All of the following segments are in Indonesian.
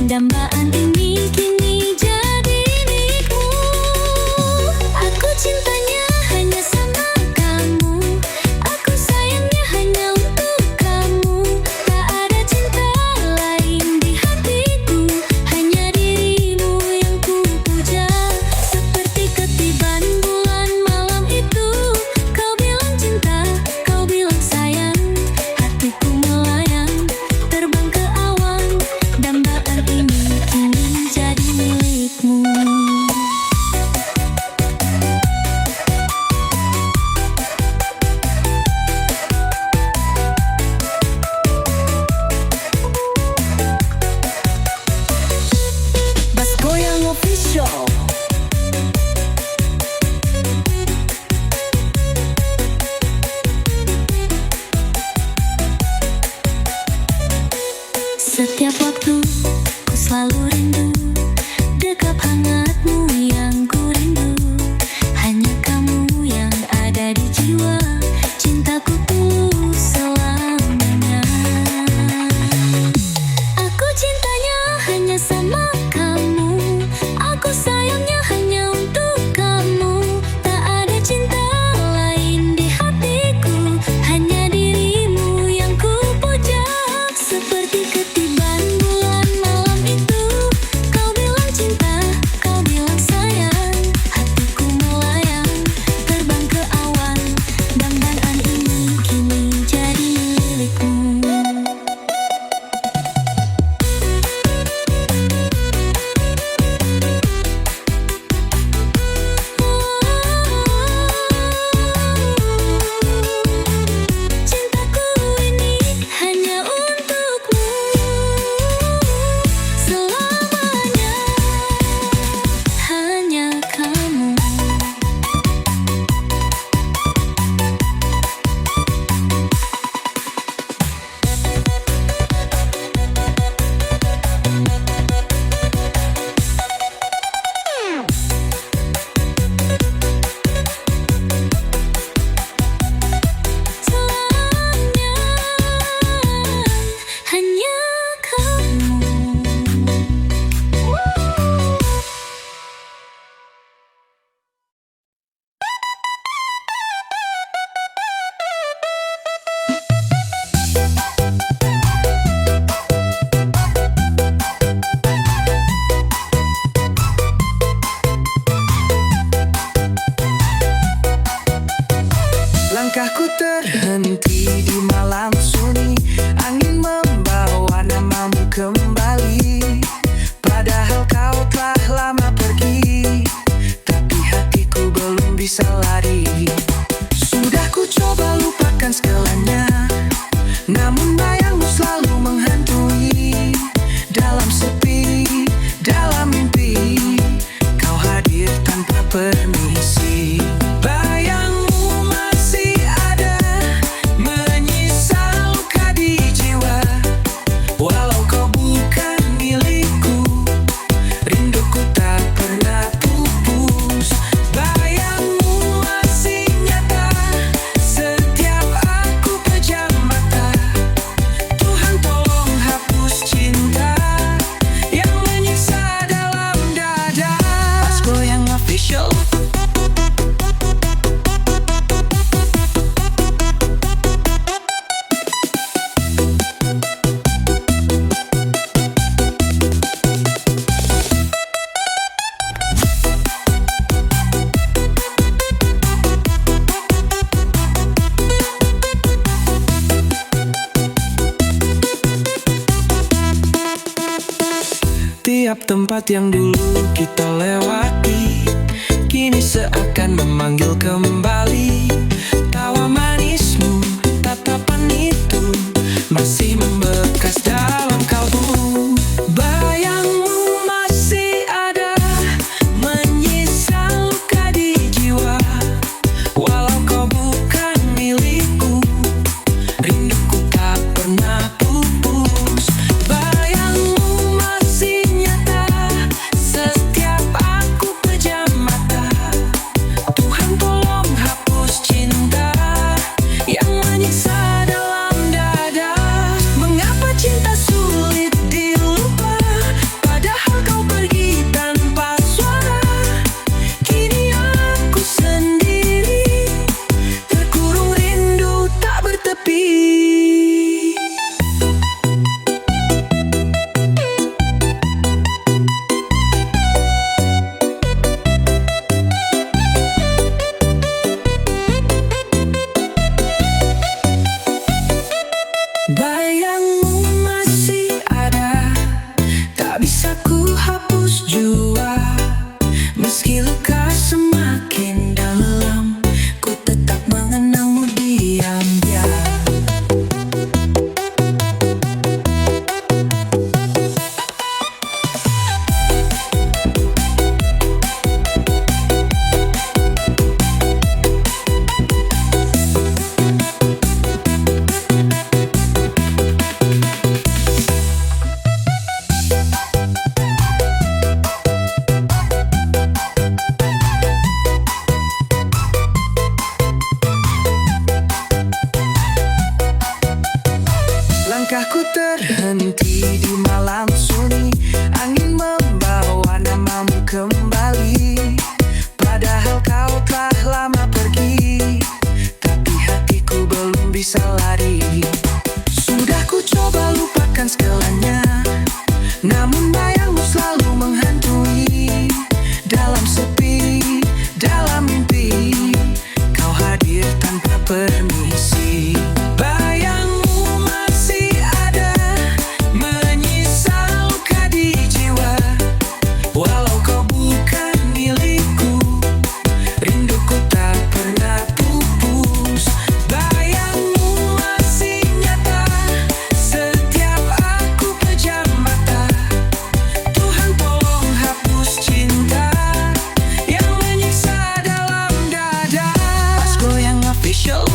Dambaan ini kini jadi milikmu. Aku cintanya hanya sama kamu, aku sayangnya hanya untuk kamu. Tak ada cinta lain di hatiku, hanya dirimu yang ku puja. Seperti ketiban bulan malam itu, kau bilang cinta, kau bilang sayang. Hatiku melayang, terbang ke awan. Dambaan ini kini jadi milikmu. Bass Goyang Official. Setiap waktu ku selalu rindu dekap hangatmu yang ku rindu. Hanya kamu yang ada di jiwa, cintaku tulus selamanya. Aku cintanya hanya sama kamu, aku sayangnya hanya untuk kamu. Tak ada cinta lain di hatiku, hanya dirimu yang ku puja. Seperti ketiban bulan malam itu, kau bilang cinta, kau bilang sayang. Hatiku melayang, terbang ke awan. Dambaan ini kini jadi milikmu. Cintaku ini hanya untukmu, selamanya hanya kamu. Selamanya hanya kamu. Langkahku terhenti di malam sunyi, angin membawa namamu kembali. Padahal kau telah lama pergi, tapi hatiku belum bisa lari. Sudah ku coba lupakan segalanya, namun bayangmu selalu menghantui. Dalam sepi, dalam mimpi, kau hadir tanpa permisi. Bayangmu masih ada, menyisa luka di jiwa. Walau kau bukan milikku, rinduku tak pernah pupus. Bayangmu masih nyata, setiap aku pejam mata. Tuhan tolong hapus cinta yang menyiksa dalam dada. Bass Goyang Official. Tiap tempat yang dulu kita lewati, kini seakan memanggil kembali. Tawa manismu, tatapan itu masih membekas dalam kalbu. Bayangmu masih ada, menyisa luka di jiwa. Walau kau bukan milikku, rinduku tak pernah pupus. Bayangmu masih nyata, setiap aku pejam mata. Tuhan tolong Namun bayangmu selalu menghantui. Dalam sepi, dalam mimpi, kau hadir tanpa permisi. Bayangmu masih ada, menyisa luka di jiwa. Walau kau bukan milikku, rinduku tak pernah pupus. Bayangmu masih nyata, setiap aku pejam mata. Tuhan tolong hapus cinta yang menyiksa dalam dada. Pas goyang official.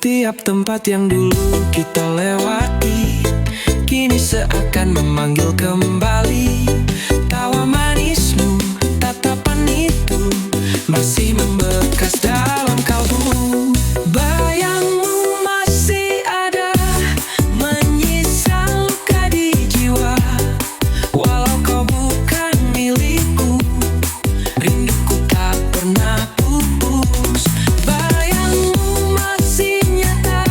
Tiap tempat yang dulu kita lewati kini seakan memanggil kembali. Tawa manismu, tatapan itu masih membekas dalam kalbu. Bayangmu masih ada, menyisa luka di jiwa. Walau kau bukan milikku, rinduku tak pernah pupus. Bayangmu masih nyata,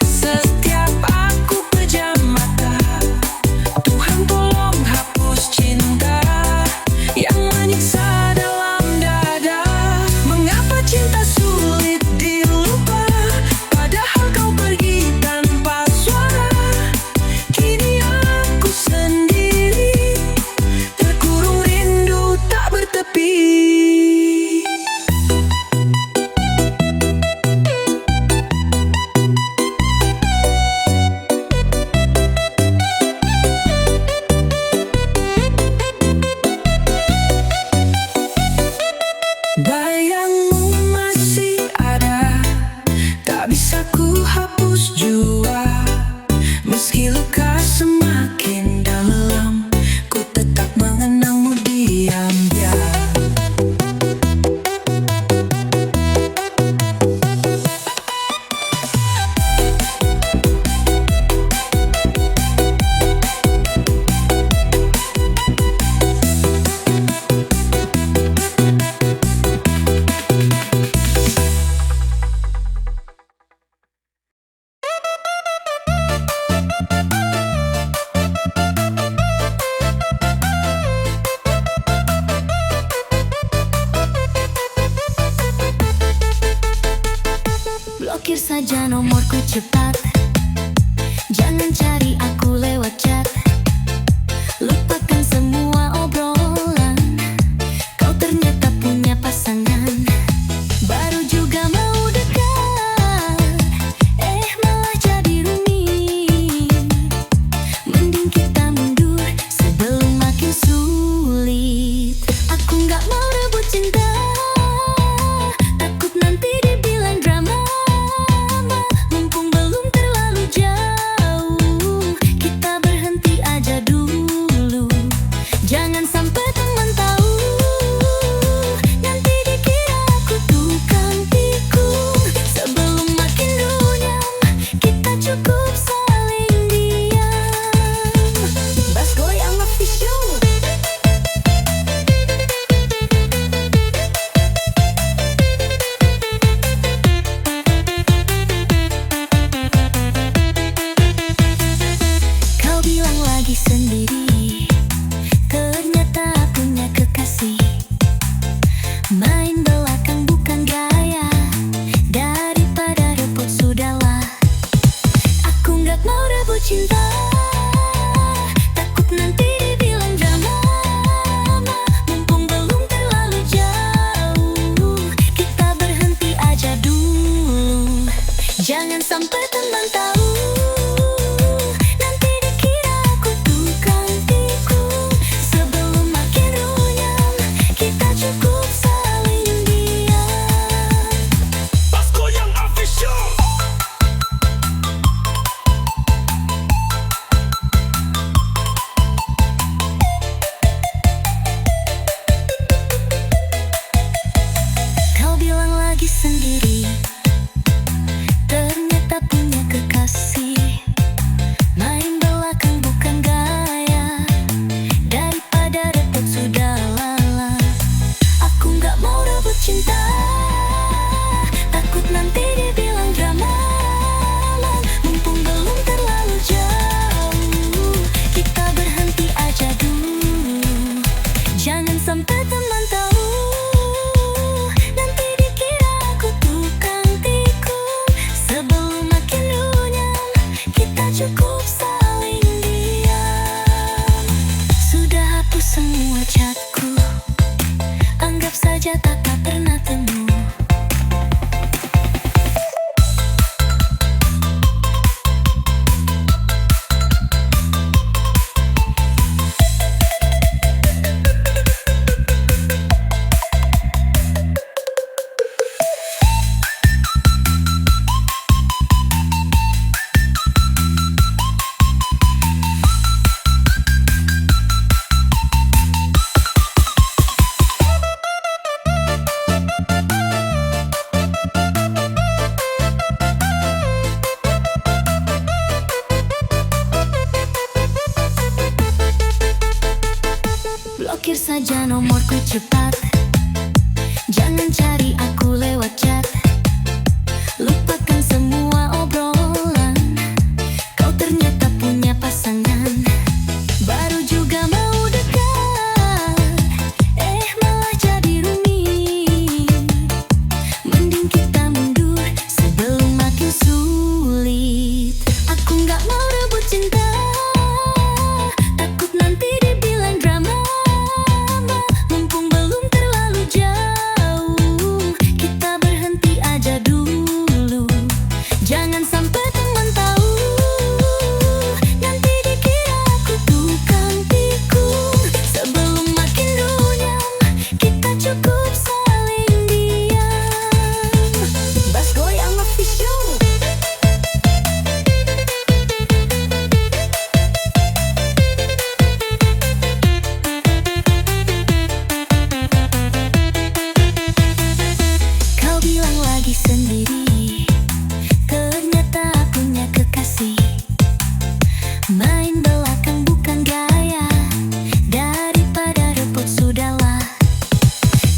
setiap aku pejam mata. Tuhan tolong hapus cinta yang menyiksa dalam dada. Mengapa cinta sulit dilupa, padahal kau pergi tanpa suara. Kini aku sendiri, terkurung rindu tak bertepi. Bayangmu masih ada, tak bisa ku hapus jua. Meski luka semakin dalam, ku tetap mengenangmu diam-diam. Blokir saja nomorku cepat, jangan cari aku lewat chat. Lupakan semua obrolan, kau ternyata punya pasangan. Baru juga mau dekat, malah jadi rumit. Mending kita mundur sebelum makin sulit. Aku gak mau rebut cinta, takut nanti dibilang drama. Mumpung belum terlalu jauh, kita berhenti aja dulu. Jangan sampai teman tahu, nanti dikira aku tukang tikung. Sebelum makin runyam, kita cukup saling diam. Bas goyang official. Kau bilang lagi sendiri, ternyata punya kekasih. Main belakang bukan gaya, daripada rebut sudahlah. Aku nggak mau rebut cinta, takut nanti dibilang drama. Mumpung belum terlalu jauh, kita berhenti aja dulu. Jangan sampai teman tahu, nanti dikira aku tukang tikung. Sebelum makin runyam, kita cukup saling diam. Pas goyang official. cinta. Takut nanti dibilang drama. Mumpung belum terlalu jauh, kita berhenti aja dulu. Jangan sampai teman tahu, nanti dikira aku tukang tikung. Sebelum makin runyam, kita cukup saling diam. Sudah hapus semua chatku, anggap saja tak pernah temu. Blokir saja nomorku cepat, jangan cari aku lewat chat. Lupakan semua obrolan, kau ternyata punya pasangan. Baru juga mau dekat, malah jadi rumit. Mending kita mundur sebelum makin sulit. Aku nggak mau rebut cinta, takut nanti dibilang drama. Mumpung belum terlalu jauh, kita berhenti aja dulu. Jangan sampai teman tahu, nanti dikira aku tukang tikung. Sebelum makin runyam, kita cukup saling diam. Bas goyang official. Kau bilang lagi sendiri, ternyata punya kekasih. Main belakang bukan gaya, daripada rebut sudahlah.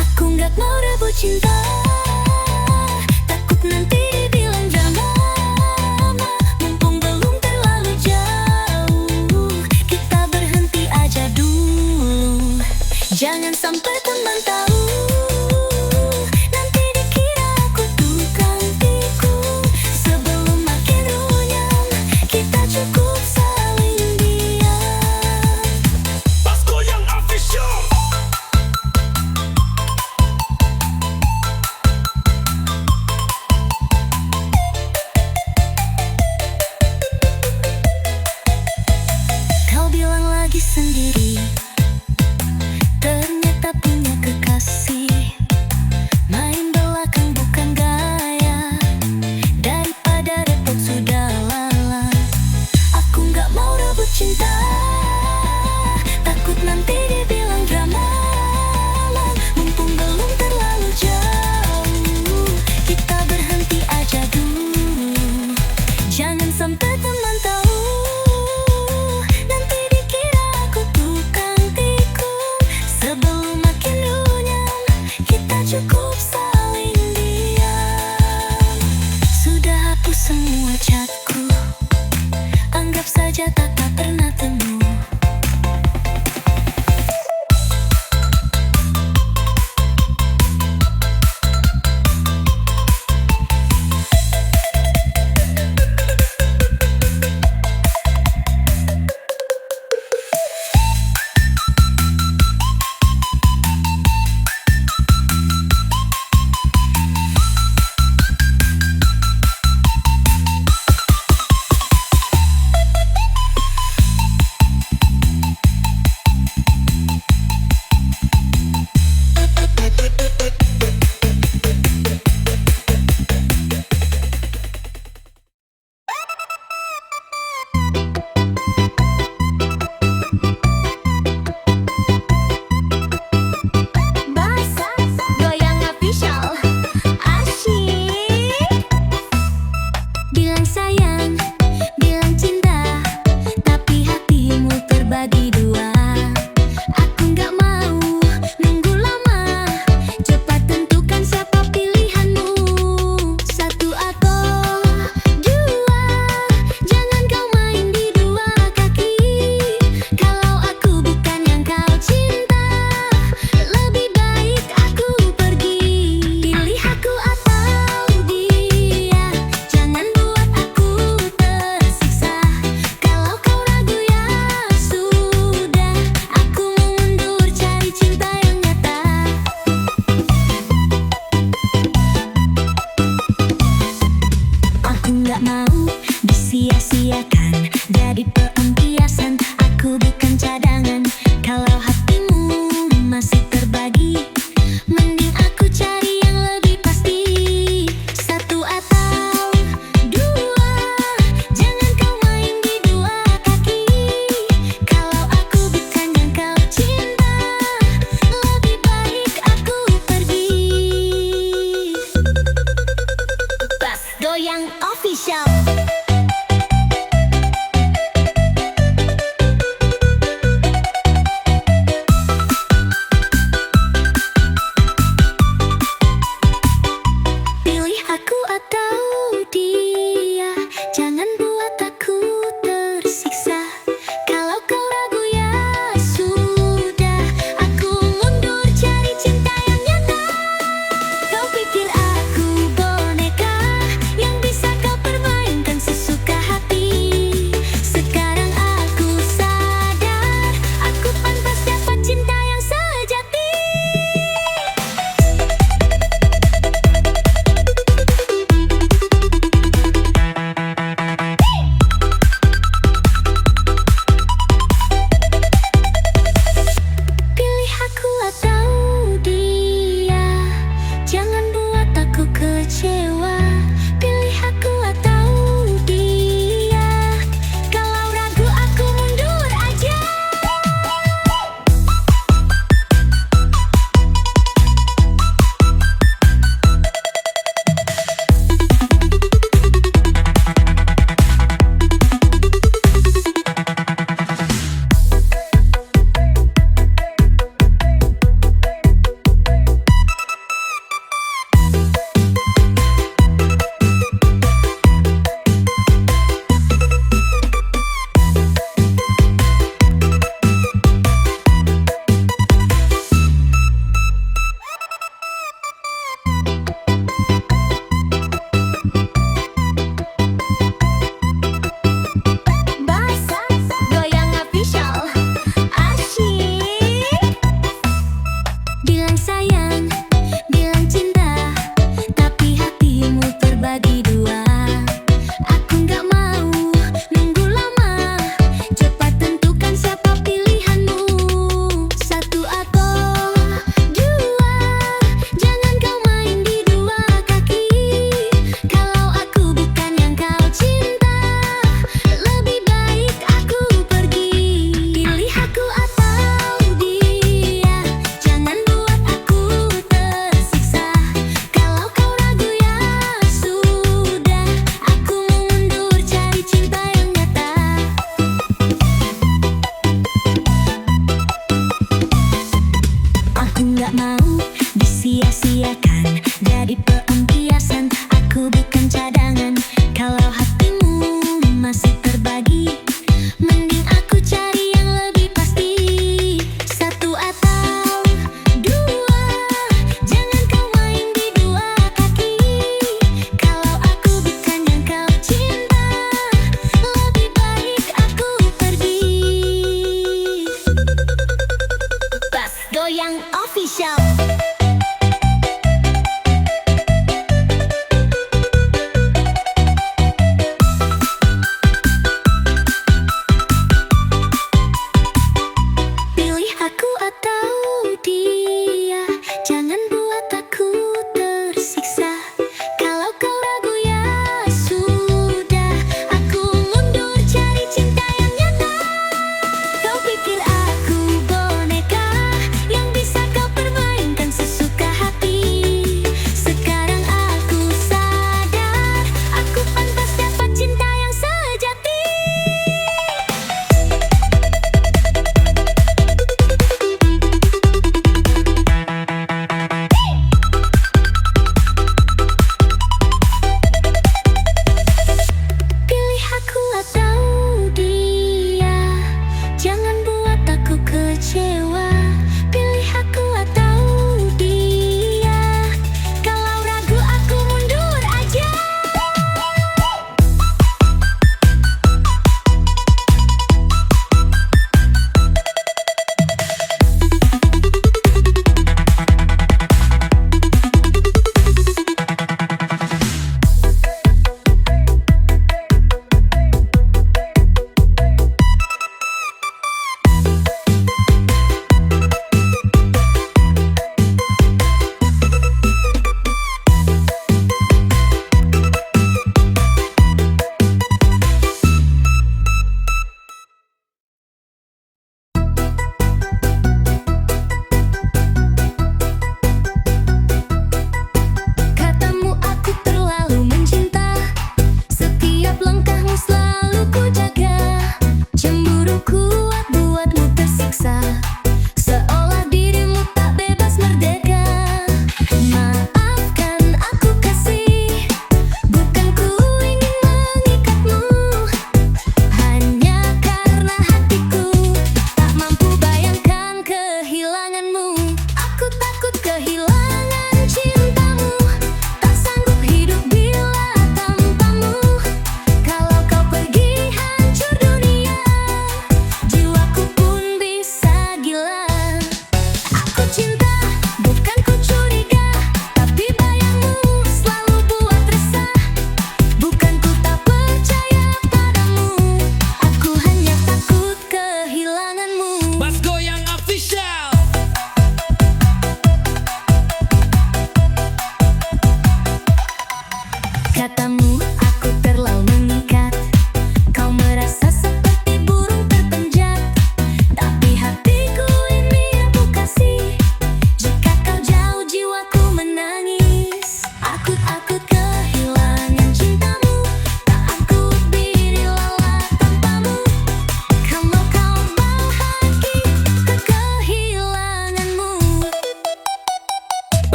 Aku nggak mau rebut cinta, takut nanti dibilang drama. Mumpung belum terlalu jauh, kita berhenti aja dulu. Jangan sampai teman tahu, nanti dikira aku tukang tikung. Sebelum makin runyam, kita cukup saling diam. Bas Goyang Official. Kau bilang lagi sendiri, ternyata punya kekasih. Main belakang bukan gaya, daripada repot sudahlah. Aku nggak mau rebut cinta, takut nanti dibilang drama. Mumpung belum terlalu jauh, kita berhenti aja dulu. Jangan sampai teman tahu, nanti dikira aku tukang tikung. Sebelum makin runyam, kita cukup saling diam. Sudah hapus semua chatku, anggap saja tak pernah temu. Official. Pilih aku atau dia, jangan buat aku tersiksa. Kalau kau ragu ya sudah, aku mundur cari cinta yang nyata. Kau pikir aku boneka yang bisa kau permainkan sesuka hati. Sekarang aku sadar, aku pantas dapat cinta yang sejati. Pilih aku atau dia, jangan buat aku kecewa. Pilih aku atau dia, kalau ragu aku mundur aja. Basah, goyang official, asyik. Bilang sayang, bilang cinta, tapi hatimu terbagi dua. Aku nggak mau nunggu lama, cepat tentukan siapa pilihanmu. Satu atau dua, jangan kau main di dua kaki. Kalau aku bukan yang kau cinta, lebih baik aku pergi. Pilih aku atau dia, jangan buat aku tersiksa. Kalau kau ragu ya sudah, aku mundur cari cinta yang nyata. Aku nggak mau disia-siakan jadi pelampiasan. Aku bukan cadangan. Kalau hatimu masih terbagi, mending aku cari yang lebih pasti. Satu atau dua, jangan kau main di dua kaki. Kalau aku bukan yang kau cinta, lebih baik aku pergi. Bas goyang official.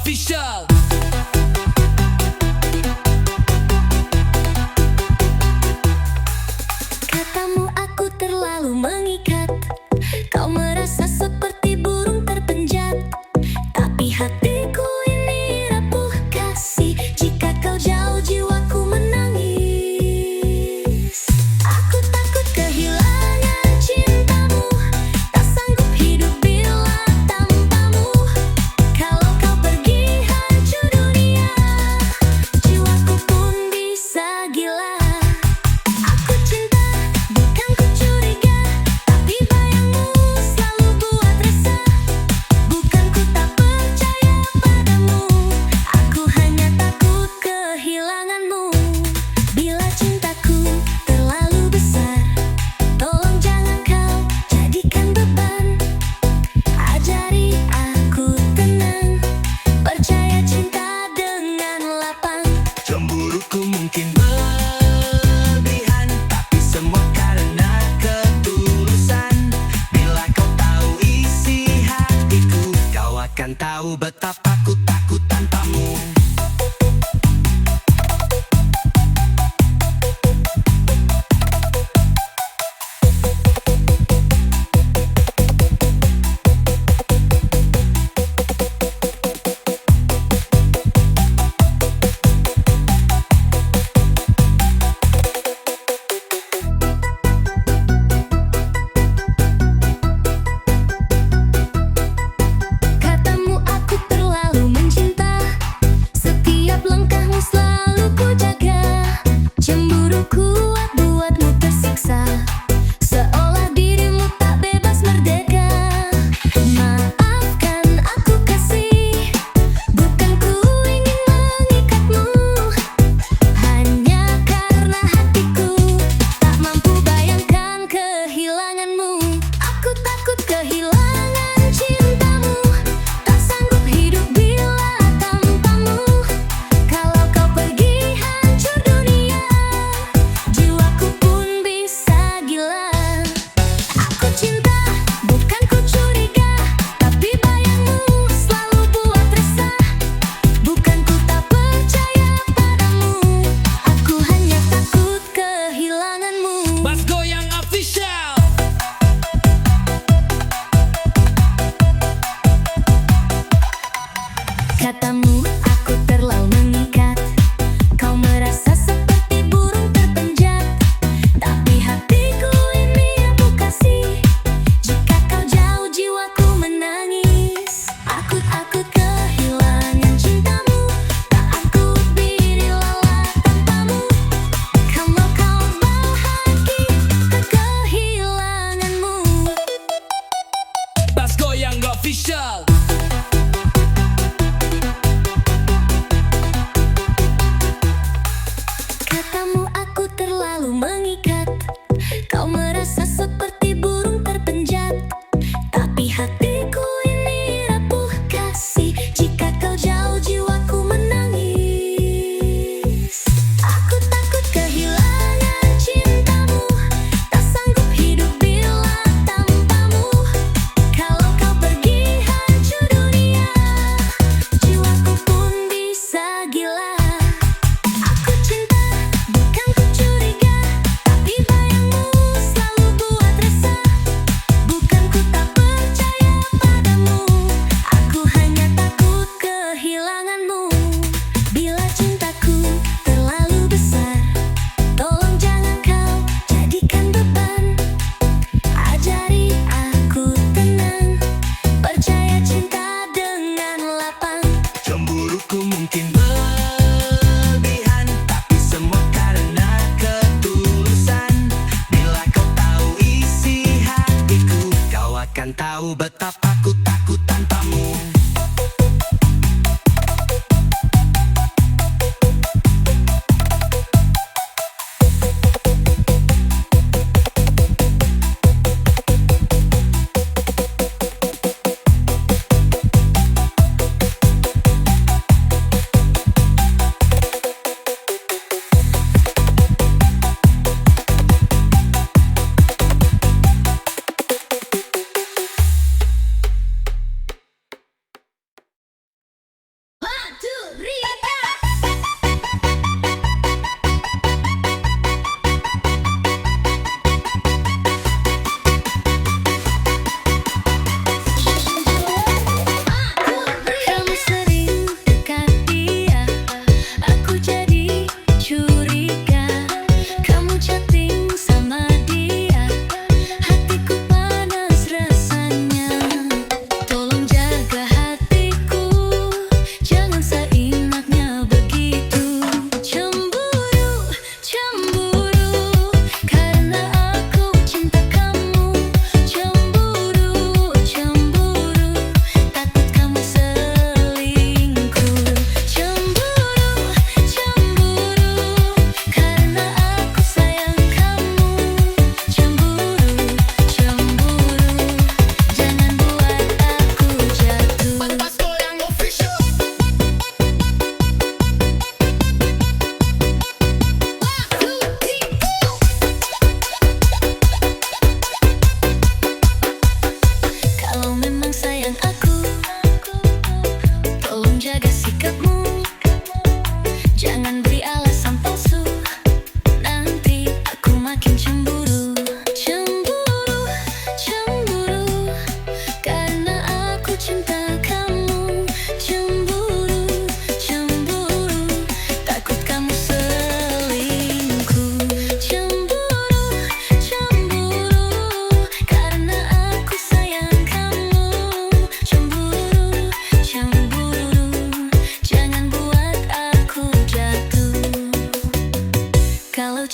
Official. Katamu aku terlalu mengikat, kau merasa seperti burung terpenjat. Tapi hatiku ini rapuh kasih, jika kau jauh jiwaku menangis. Aku takut kehilangan cintamu, tak sanggup hidup bila tanpamu. Kalau kau pergi hancur dunia, jiwaku pun bisa gila. Aku cinta, bukan ku curiga, tapi bayangmu selalu buat resah. Bukan ku tak percaya padamu, aku hanya takut kehilanganmu. Bila cintaku terlalu besar, tolong jangan kau jadikan beban. Ajari aku tenang, percaya cinta dengan lapang. Cemburuku mungkin berlebihan, tapi semua karena ketulusan. Bila kau tahu isi hatiku, kau akan tahu betapa ku takut tanpamu. Katamu aku terlalu mencinta, setiap langkahmu selalu ku jaga. Cemburu kuat buatmu tersiksa, seolah dirimu tak bebas merdeka. Maafkan aku kasih, bukan ku ingin mengikatmu, hanya karena hatiku tak mampu bayangkan kehilanganmu. Aku takut kehilangan cintamu, tak sanggup hidup bila tanpamu. Kalau kau pergi hancur dunia, jiwaku pun bisa gila. Aku cinta, bukan ku curiga, tapi bayangmu selalu buat resah. Bukan ku tak percaya padamu, aku hanya takut kehilanganmu. Mas Goyang Official. Katamu aku terlalu mengikat, kau merasa seperti burung terpenjat. Tapi hatiku ini aku kasih, jika kau jauh jiwaku menangis. Aku takut kehilangan cintamu, tak aku bila tanpamu. Kalau kau bahagia kehilanganmu. Mas Goyang Official. Katamu aku terlalu mengikat, kau merasa seperti burung terpenjat. Tapi hatiku ini rapuh kasih, jika kau jauh jiwaku menangis. Aku takut kehilangan cintamu, tak sanggup hidup bila tanpamu. Kalau kau pergi hancur dunia, jiwaku pun bisa gila. Aku cinta, bukan ku curiga, tapi bayangmu selalu buat resah. Bukan ku tak percaya padamu, aku hanya takut kehilanganmu. Bila cintaku terlalu besar, tolong jangan kau jadikan beban. Ajari aku tenang, percaya cinta dengan lapang. Cemburuku mungkin berlebihan, tapi semua karena ketulusan. Bila kau tahu isi hatiku, kau akan tahu betapa ku takut tanpamu.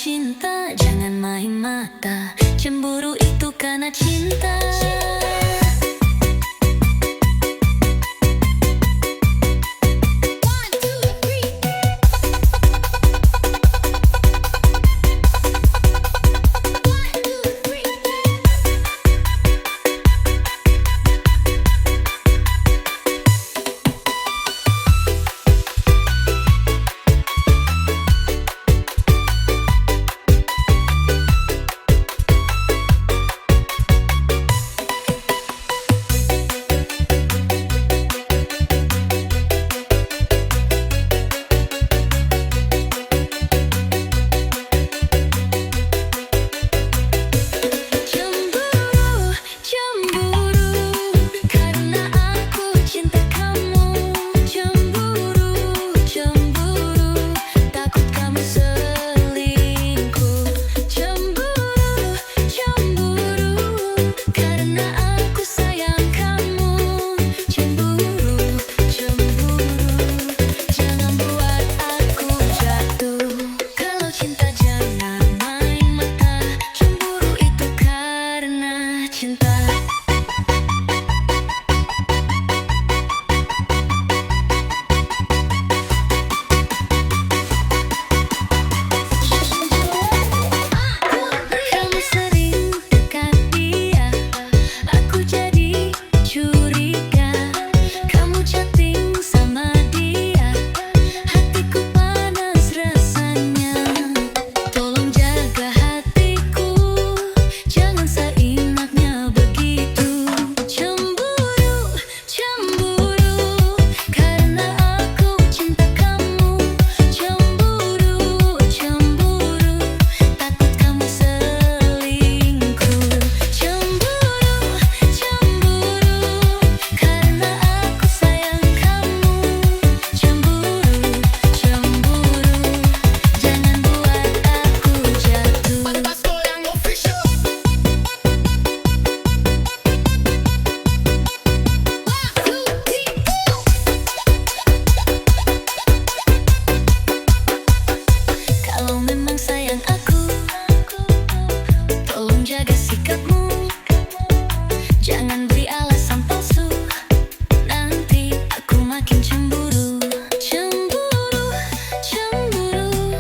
cinta jangan main mata. Cemburu itu karena cinta. Jangan beri alasan palsu, nanti aku makin cemburu. Cemburu, cemburu,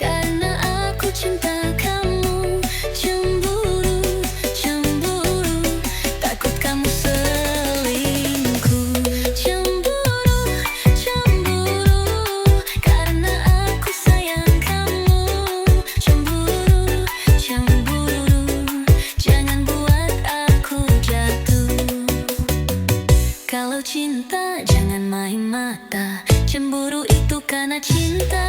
karena aku cinta kamu. Cemburu, cemburu, takut kamu selingkuh. Cemburu, cemburu, karena aku sayang kamu. Cemburu, cemburu, jangan buat aku jatuh. Kalau cinta jangan main mata. Cemburu itu karena cinta.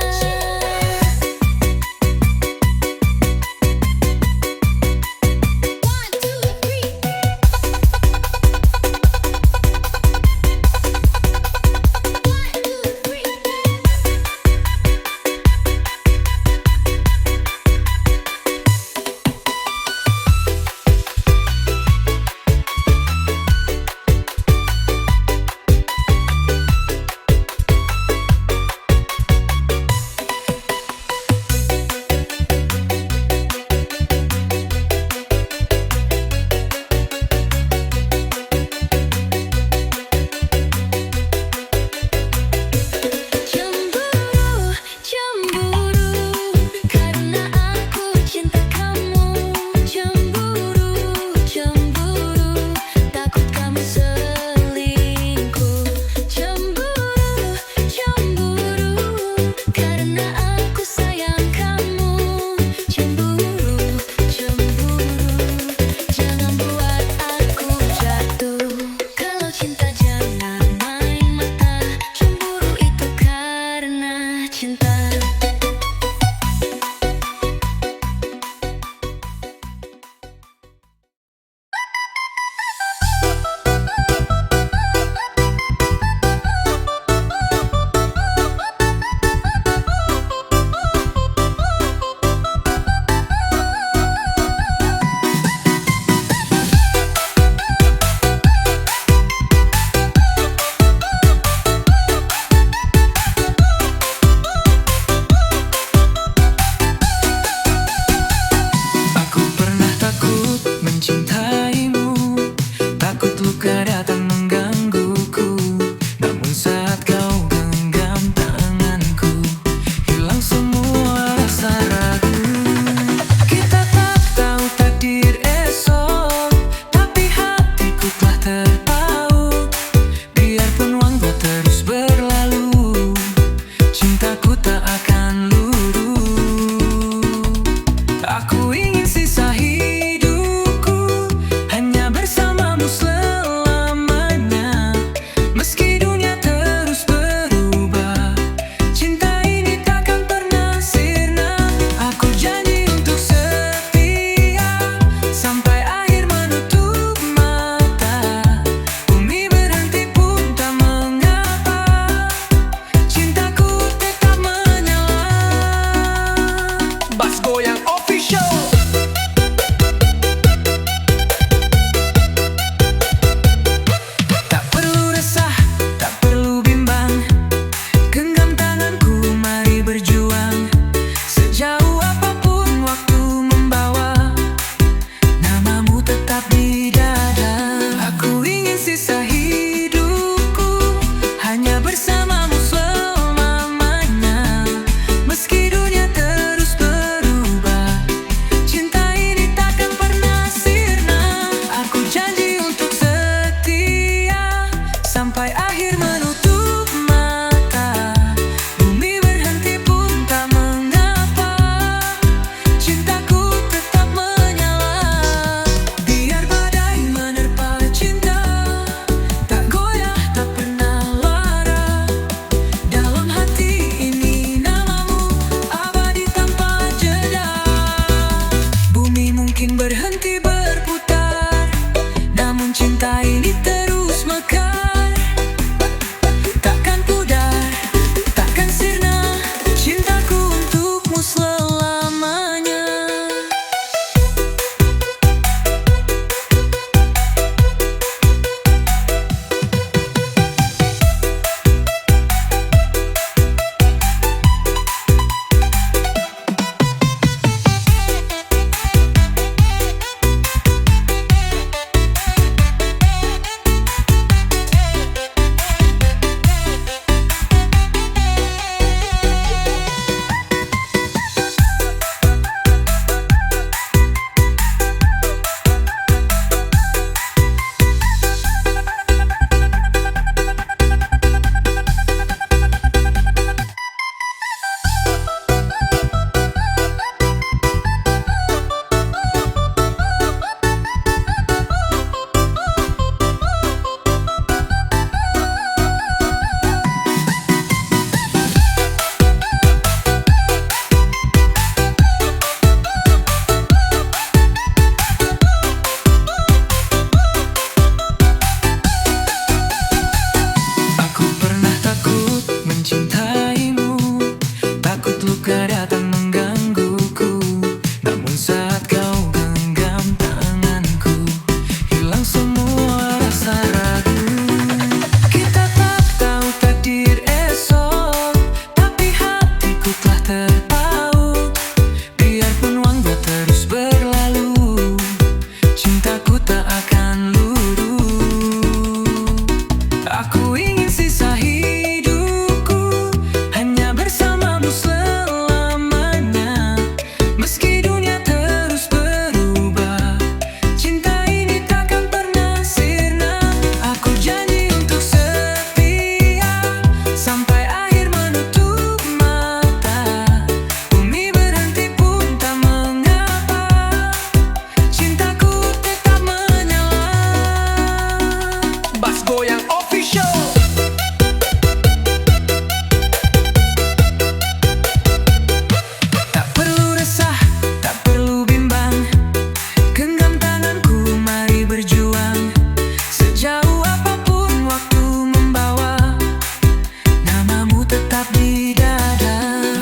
tetap di dada.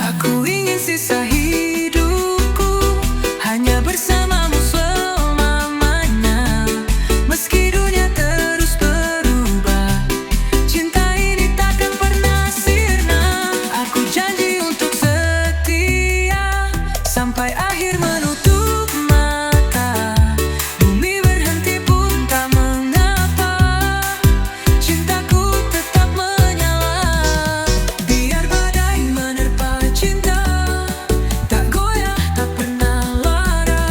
Aku ingin sisa hidupku hanya bersamamu selamanya. Meski dunia terus berubah, cinta ini takkan pernah sirna. Aku janji untuk setia sampai akhir menutup mata. Bumi berhenti pun tak mengapa, cintaku tetap menyala. Biar badai menerpa cinta, tak goyah, tak pernah lara.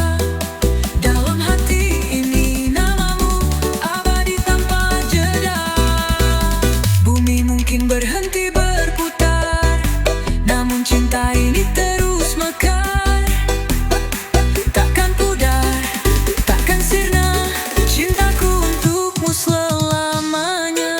Dalam hati ini namamu abadi tanpa jeda. Bumi mungkin berhenti berputar, namun cinta ini terus mekar. Takkan pudar, takkan sirna, cintaku untukmu selamanya.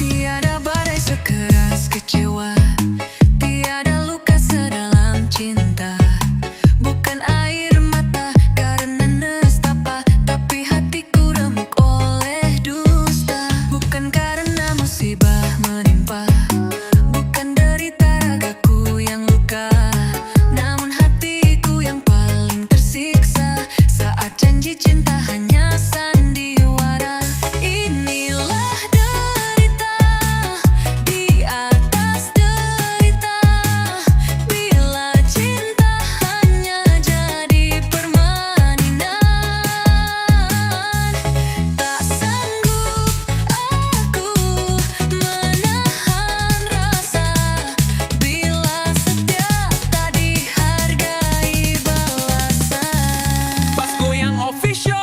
Tiada badai sekeras kecewa, tiada luka sedalam cinta. Bukan air mata karena nestapa, tapi hatiku remuk oleh dusta. Bukan karena musibah menimpa, bukan derita ragaku yang luka, namun hatiku yang paling tersiksa saat janji cinta hanya sandiwara. Inilah derita di atas derita, bila cinta hanya jadi permainan. Tak sanggup aku menahan rasa, bila setia tak dihargai balasan. Pas Goyang Official.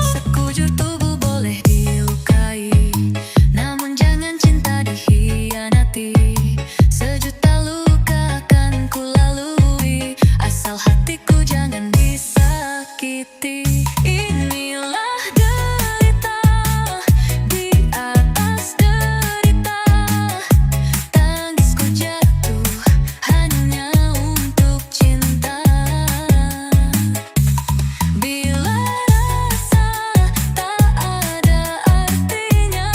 Sekujur tubuh boleh dilukai, namun jangan cinta dikhianati. Sejuta luka akan kulalui, asal hatiku jangan disakiti. Inilah derita di atas derita, tangisku jatuh hanya untuk cinta. Bila rasa tak ada artinya,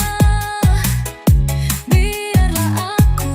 biarlah aku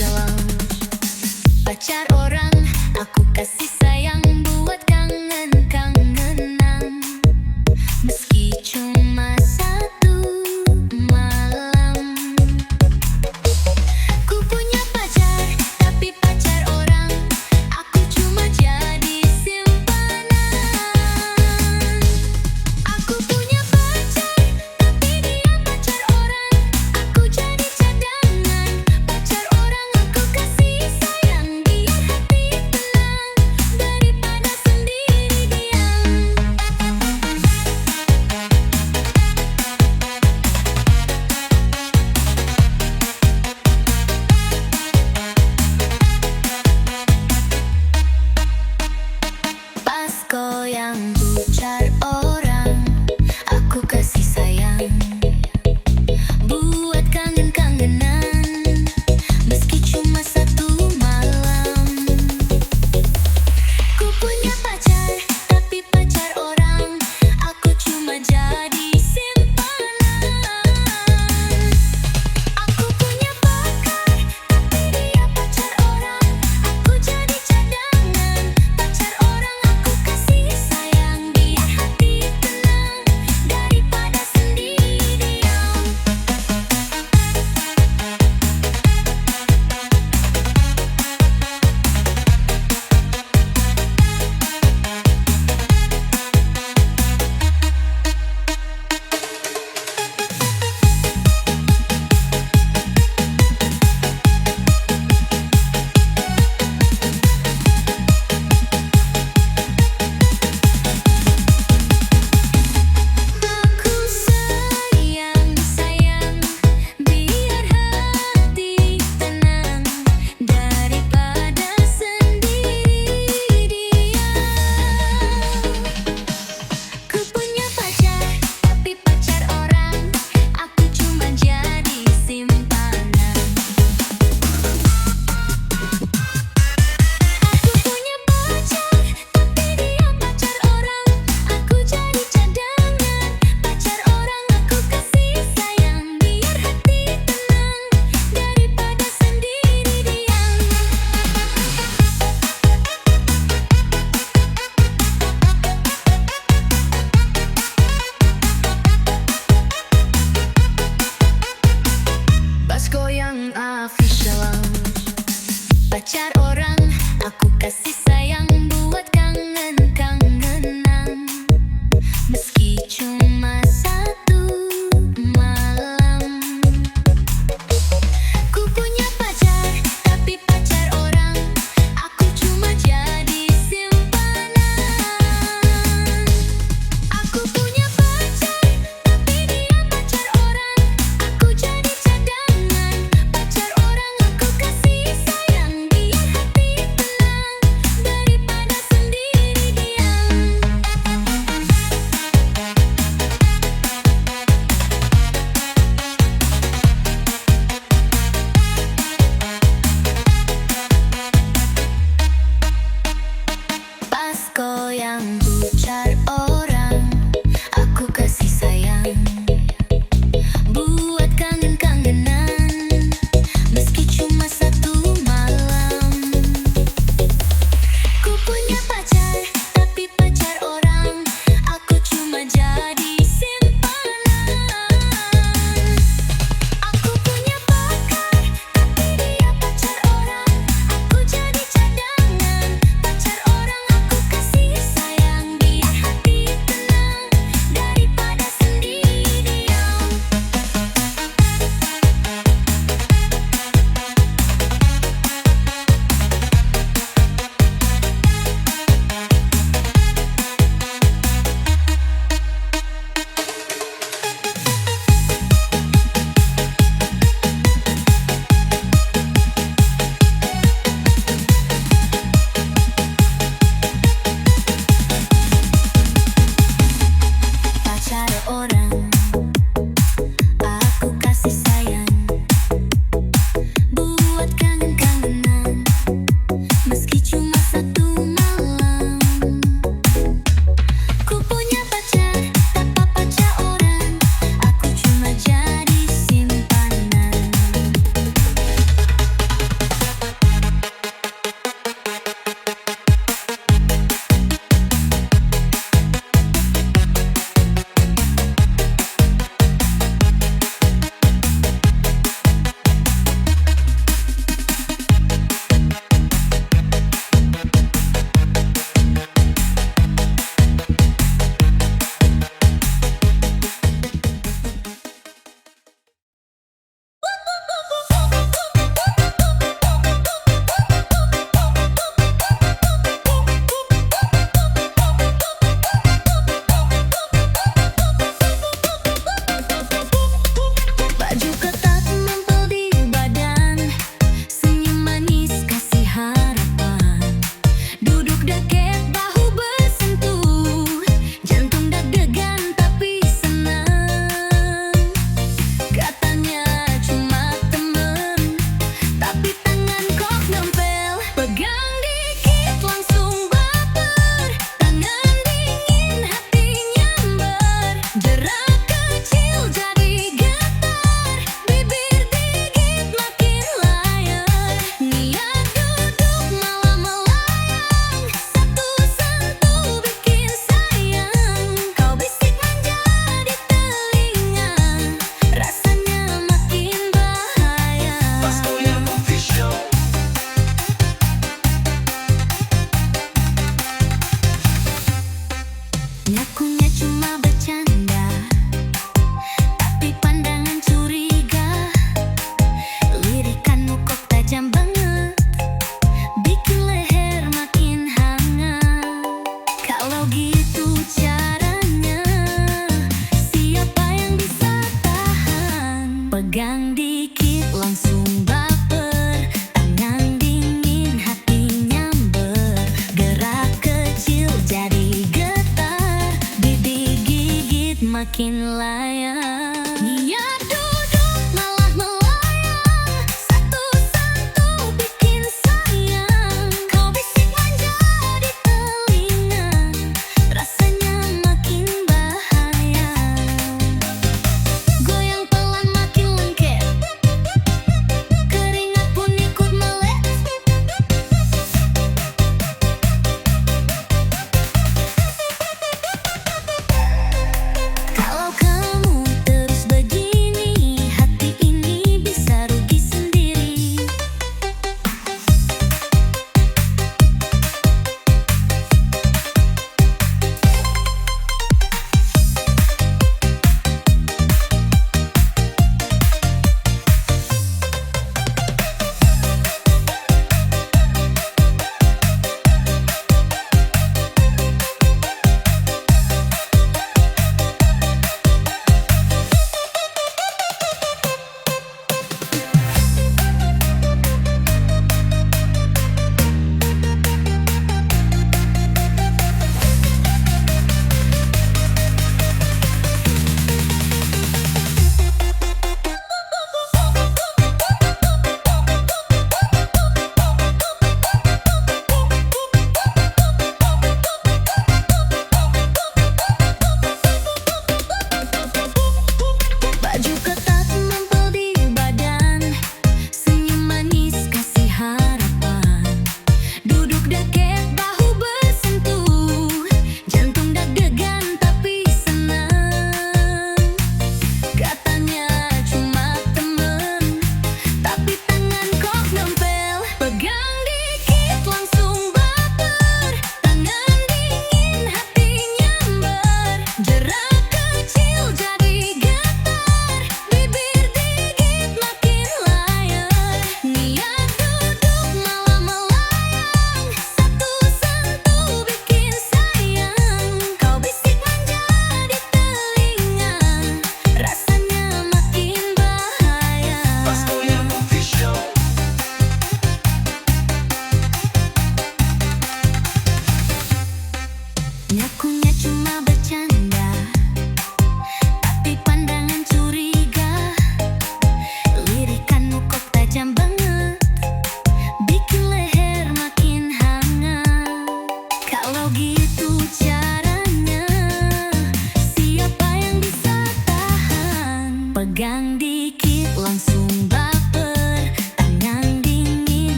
Official Lounge. Pacar orang, aku kasih sayang buat kangen-kangenan. Meski cuma satu malam. Ku punya pacar, tapi pacar orang. Aku cuma jadi simpanan. Aku punya pacar, tapi dia pacar orang. Aku jadi cadangan. Pacar orang aku kasih sayang. Biar hati tenang daripada sendiri diam. Pas goyang pucar orang, aku kasih sayang buat kangen-kangenan. Meski cuma satu malam. Ku punya pacar, tapi pacar orang. Aku cuma jadi simpanan. Aku punya pacar, tapi dia pacar orang. Aku jadi cadangan. Pacar orang aku kasih sayang. Biar hati tenang daripada sendiri diam. Aku sayang, sayang, biar hati tenang daripada sendiri diam. Ku punya pacar, tapi pacar orang. Aku cuma jadi simpanan. Aku punya pacar, tapi dia pacar orang. Aku jadi cadangan. Pacar orang aku kasih sayang. Biar hati tenang daripada sendiri diam. Pas goyang Official Lounge. Pacar orang, aku kasih sayang buat kangen-kangenan. Meski cuma satu malam. Ku punya pacar, tapi pacar orang. Aku cuma jadi simpanan. Aku punya pacar, tapi dia pacar orang. Aku jadi cadangan. Pacar orang aku kasih sayang. Biar hati tenang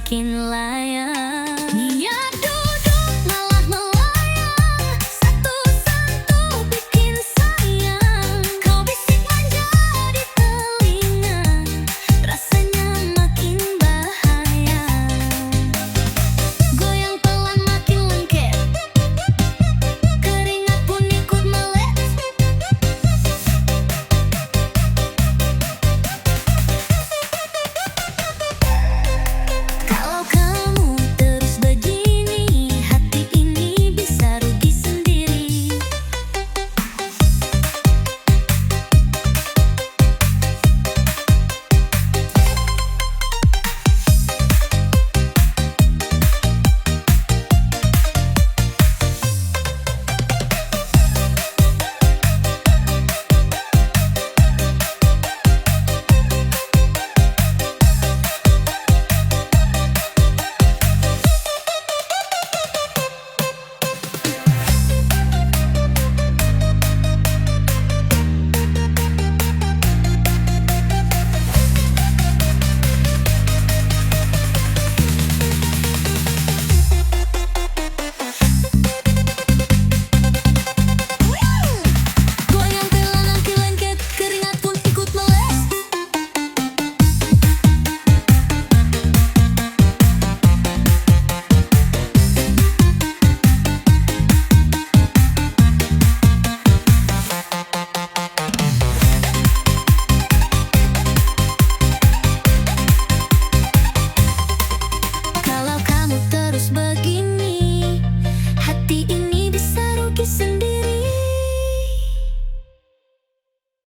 makin layak.